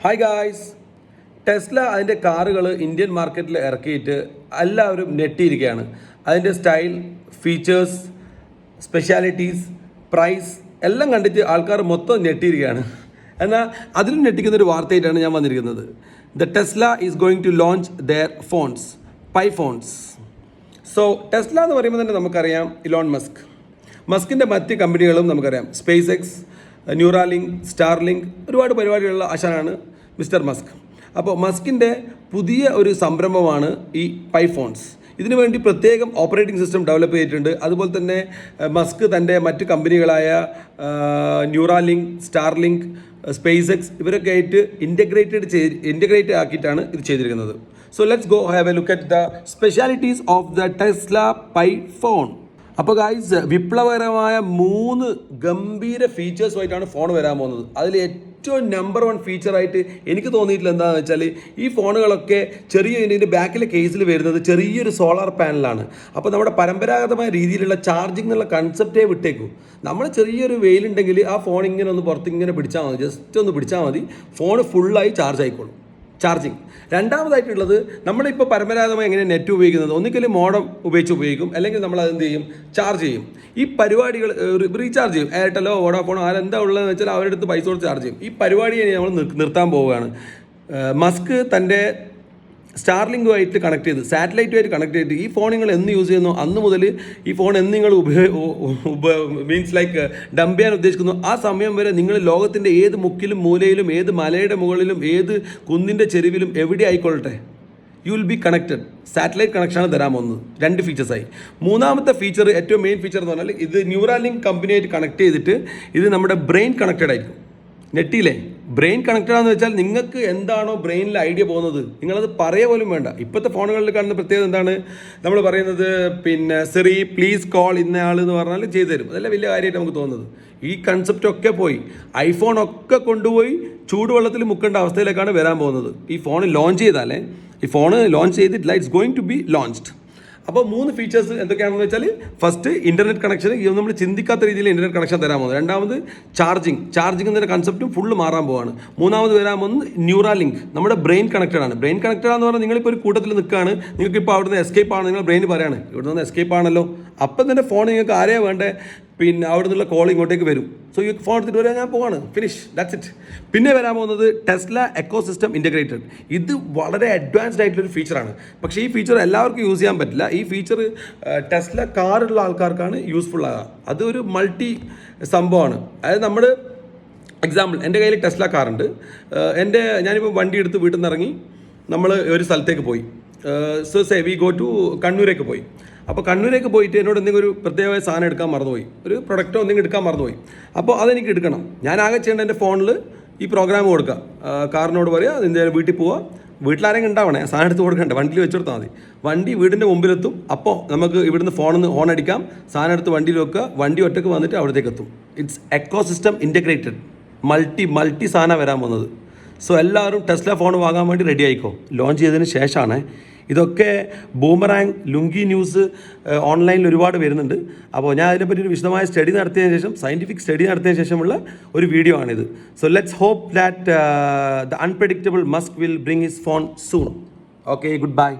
Hi guys, Tesla അതിൻ്റെ കാറുകൾ Indian മാർക്കറ്റിൽ ഇറക്കിയിട്ട് എല്ലാവരും നെട്ടിയിരിക്കുകയാണ്. അതിൻ്റെ സ്റ്റൈൽ, ഫീച്ചേഴ്സ്, സ്പെഷ്യാലിറ്റീസ്, പ്രൈസ് എല്ലാം കണ്ടിട്ട് ആൾക്കാർ മൊത്തം നെട്ടിയിരിക്കുകയാണ്. എന്നാൽ അതിലും നെട്ടിക്കുന്നൊരു വാർത്തയായിട്ടാണ് ഞാൻ വന്നിരിക്കുന്നത്. The Tesla is going to launch their phones, Pi phones. So Tesla എന്ന് പറയുമ്പോൾ തന്നെ നമുക്കറിയാം ഇലോൺ മസ്കിൻ്റെ മറ്റ് കമ്പനികളും നമുക്കറിയാം. സ്പേസ് എക്സ്, ന്യൂറാലിങ്ക്, സ്റ്റാർലിങ്ക്, ഒരുപാട് പരിപാടികളുള്ള ആശാനാണ് മിസ്റ്റർ മസ്ക്. അപ്പോൾ മസ്കിൻ്റെ പുതിയ ഒരു സംരംഭമാണ് ഈ പൈ ഫോൺസ്. ഇതിനു വേണ്ടി പ്രത്യേകം ഓപ്പറേറ്റിംഗ് സിസ്റ്റം ഡെവലപ്പ് ചെയ്തിട്ടുണ്ട്. അതുപോലെ തന്നെ മസ്ക് തൻ്റെ മറ്റ് കമ്പനികളായ ന്യൂറാലിങ്ക്, സ്റ്റാർലിങ്ക്, സ്പേസ് എക്സ് ഇവരൊക്കെ ആയിട്ട് ഇൻ്റഗ്രേറ്റഡ് ആക്കിയിട്ടാണ് ഇത് ചെയ്തിരിക്കുന്നത്. So let's go have A look at the specialities of the Tesla pi phone. അപ്പോൾ ഗായ്സ്, വിപ്ലവകരമായ 3 ഗംഭീര ഫീച്ചേഴ്സുമായിട്ടാണ് ഫോൺ വരാൻ പോകുന്നത്. അതിൽ ഏറ്റവും നമ്പർ 1 ഫീച്ചറായിട്ട് എനിക്ക് തോന്നിയിട്ടില്ല എന്താണെന്ന് വെച്ചാൽ, ഈ ഫോണുകളൊക്കെ ഇതിൻ്റെ ബാക്കിലെ കേസിൽ വരുന്നത് ചെറിയൊരു സോളാർ പാനലാണ്. അപ്പോൾ നമ്മുടെ പരമ്പരാഗതമായ രീതിയിലുള്ള ചാർജിങ് എന്നുള്ള കൺസെപ്റ്റേ വിട്ടേക്കും. നമ്മൾ ചെറിയൊരു വെയിലുണ്ടെങ്കിൽ ആ ഫോൺ ഇങ്ങനെ ഒന്ന് പുറത്തിങ്ങനെ പിടിച്ചാൽ മതി, ജസ്റ്റ് ഒന്ന് പിടിച്ചാൽ മതി, ഫോൺ ഫുള്ളായി ചാർജ് ആയിക്കോളും. ചാർജിങ്. രണ്ടാമതായിട്ടുള്ളത്, നമ്മളിപ്പോൾ പരമ്പരാഗതമായി എങ്ങനെ നെറ്റ് ഉപയോഗിക്കുന്നത്, ഒന്നിക്കൽ മോഡം ഉപയോഗിക്കും, അല്ലെങ്കിൽ നമ്മൾ അതെന്ത് ചെയ്യും, ചാർജ് ചെയ്യും. ഈ പരിപാടികൾ റീചാർജ് ചെയ്യും. എയർടെലോ വോഡാഫോണോ ആരെന്താ ഉള്ളതെന്ന് വെച്ചാൽ അവരുടെ അടുത്ത് പൈസ കൊടുത്ത് ചാർജ് ചെയ്യും. ഈ പരിപാടിയെ നമ്മൾ നിർത്താൻ പോവുകയാണ്. മസ്ക് തൻ്റെ സ്റ്റാർലിങ്കുമായിട്ട് കണക്ട് ചെയ്ത്, സാറ്റലൈറ്റുമായിട്ട് കണക്ട് ചെയ്തിട്ട് ഈ ഫോൺ നിങ്ങൾ എന്ന് യൂസ് ചെയ്യുന്നു അന്ന് മുതൽ ഈ ഫോൺ എന്ന് നിങ്ങൾ മീൻസ് ലൈക്ക് ഡംപ് ചെയ്യാൻ ഉദ്ദേശിക്കുന്നു ആ സമയം വരെ നിങ്ങൾ ലോകത്തിൻ്റെ ഏത് മുക്കിലും മൂലയിലും, ഏത് മലയുടെ മുകളിലും, ഏത് കുന്നിൻ്റെ ചെരുവിലും എവിടെ ആയിക്കൊള്ളട്ടെ, you will be connected. Satellite കണക്ഷനാണ് തരാൻ പോകുന്നത്. 2 ഫീച്ചേഴ്സായി. മൂന്നാമത്തെ ഫീച്ചർ, ഏറ്റവും മെയിൻ ഫീച്ചർ എന്ന് പറഞ്ഞാൽ, ഇത് ന്യൂറാലിങ്ക് കമ്പനിയായിട്ട് കണക്ട് ചെയ്തിട്ട് ഇത് നമ്മുടെ ബ്രെയിൻ കണക്റ്റഡ് ആയിരിക്കും. നെറ്റിയിലെ ബ്രെയിൻ കണക്റ്റഡ് ആണെന്ന് വെച്ചാൽ നിങ്ങൾക്ക് എന്താണോ ബ്രെയിനിൽ ഐഡിയ പോകുന്നത് നിങ്ങളത് പറയുക പോലും വേണ്ട. ഇപ്പോഴത്തെ ഫോണുകളിൽ കാണുന്ന പ്രത്യേകത എന്താണ്, നമ്മൾ പറയുന്നത് സിറി പ്ലീസ് കോൾ ഇന്നയാൾ എന്ന് പറഞ്ഞാൽ ചെയ്തു തരും. അതല്ല വലിയ കാര്യമായിട്ട് നമുക്ക് തോന്നുന്നത്. ഈ കൺസെപ്റ്റൊക്കെ പോയി, ഐഫോൺ ഒക്കെ കൊണ്ടുപോയി ചൂടുവെള്ളത്തിൽ മുക്കേണ്ട അവസ്ഥയിലേക്കാണ് വരാൻ പോകുന്നത്. ഈ ഫോൺ ലോഞ്ച് ചെയ്താലേ, ഈ ഫോൺ ലോഞ്ച് ചെയ്തിട്ടില്ല, it's going to be launched. അപ്പോൾ 3 ഫീച്ചേഴ്സ് എന്തൊക്കെയാണെന്ന് വെച്ചാൽ, ഫസ്റ്റ് ഇൻ്റർനെറ്റ് കണക്ഷൻ, ഇത് നമ്മൾ ചിന്തിക്കാത്ത രീതിയിൽ ഇൻ്റർനെറ്റ് കണക്ഷൻ തരാൻ പോകുന്നത്. രണ്ടാമത് ചാർജിങ് എന്നൊരു കൺസെപ്റ്റും ഫുള്ള് മാറാൻ പോവാണ്. മൂന്നാമത് വരാൻ പോകുന്നത് ന്യൂറാലിങ്ക്, നമ്മുടെ ബ്രെയിൻ കണക്റ്റഡ് ആണ്. ബ്രെയിൻ കണക്റ്റഡ് എന്ന് പറഞ്ഞാൽ നിങ്ങളിപ്പോൾ ഒരു കൂട്ടത്തിൽ നിൽക്കുകയാണ്, നിങ്ങൾക്ക് ഇപ്പോൾ അവിടുന്ന് എസ്കേപ്പ് ആണ്, നിങ്ങൾ ബ്രെയിൻ പറയാണ് ഇവിടെ നിന്ന് എസ്കേപ്പ് ആണല്ലോ, അപ്പം തന്നെ ഫോൺ നിങ്ങൾക്ക് ആരെയാണ് വേണ്ടേ, അവിടെ നിന്നുള്ള കോൾ ഇങ്ങോട്ടേക്ക് വരും. സോ ഈ ഫോൺ എടുത്തിട്ട് വരാൻ ഞാൻ പോവാണ്, ഫിനിഷ്, ദാറ്റ്സ് ഇറ്റ്. പിന്നെ വരാൻ പോകുന്നത് ടെസ്ല എക്കോസിസ്റ്റം ഇൻ്റഗ്രേറ്റഡ്. ഇത് വളരെ അഡ്വാൻസ്ഡ് ആയിട്ടുള്ളൊരു ഫീച്ചറാണ്. പക്ഷേ ഈ ഫീച്ചർ എല്ലാവർക്കും യൂസ് ചെയ്യാൻ പറ്റില്ല. ഈ ഫീച്ചർ ടെസ്ല കാറുള്ള ആൾക്കാർക്കാണ് യൂസ്ഫുൾ ആകുക. അതൊരു മൾട്ടി സംഭവമാണ്. അതായത് നമ്മൾ എക്സാമ്പിൾ, എൻ്റെ കയ്യിൽ ടെസ്ല കാറുണ്ട്. ഞാനിപ്പോൾ വണ്ടി എടുത്ത് വീട്ടിൽ നിന്ന് ഇറങ്ങി നമ്മൾ ഒരു സ്ഥലത്തേക്ക് പോയി. വി ഗോ ടു കണ്ണൂരേക്ക് പോയി. അപ്പോൾ കണ്ണൂരേക്ക് പോയിട്ട് എന്നോട് എന്തെങ്കിലും ഒരു പ്രത്യേക സാധനം എടുക്കാൻ മറന്നുപോയി, ഒരു പ്രൊഡക്റ്റോ എന്തെങ്കിലും എടുക്കാൻ മറന്നുപോയി. അപ്പോൾ അതെനിക്ക് എടുക്കണം. ഞാൻ ആകെ ചെയ്യേണ്ട എൻ്റെ ഫോണിൽ ഈ പ്രോഗ്രാം കൊടുക്കുക, കാറിനോട് പറയുക എന്തായാലും വീട്ടിൽ പോവുക, വീട്ടിലാരെങ്കിലും ഉണ്ടാവണേ, സാധനം എടുത്ത് കൊടുക്കണ്ടേ, വണ്ടിയിൽ വെച്ചെടുത്താൽ മതി. വണ്ടി വീടിൻ്റെ മുമ്പിലെത്തും. അപ്പോൾ നമുക്ക് ഇവിടുന്ന് ഫോണിൽ നിന്ന് ഹോൺ അടിക്കാം, സാധനം എടുത്ത് വണ്ടിയിൽ വെക്കുക, വണ്ടി ഒറ്റക്ക് വന്നിട്ട് അവിടത്തേക്ക് എത്തും. ഇറ്റ്സ് എക്കോസിസ്റ്റം ഇൻ്റഗ്രേറ്റഡ്, മൾട്ടി സാധനം വരാൻ പോകുന്നത്. സോ എല്ലാവരും ടെസ്ല ഫോൺ വാങ്ങാൻ വേണ്ടി റെഡി ആയിക്കോ. ലോഞ്ച് ചെയ്തതിന് ശേഷമാണ് ഇതൊക്കെ. ബൂമറാങ്, ലുങ്കി ന്യൂസ് ഓൺലൈനിൽ ഒരുപാട് വരുന്നുണ്ട്. അപ്പോൾ ഞാൻ അതിനെപ്പറ്റി ഒരു വിശദമായ സ്റ്റഡി നടത്തിയതിന് ശേഷം, സയൻറ്റിഫിക് സ്റ്റഡി നടത്തിയതിന് ശേഷമുള്ള ഒരു വീഡിയോ ആണിത്. So let's hope that the unpredictable Musk will bring his phone soon. Okay, good bye.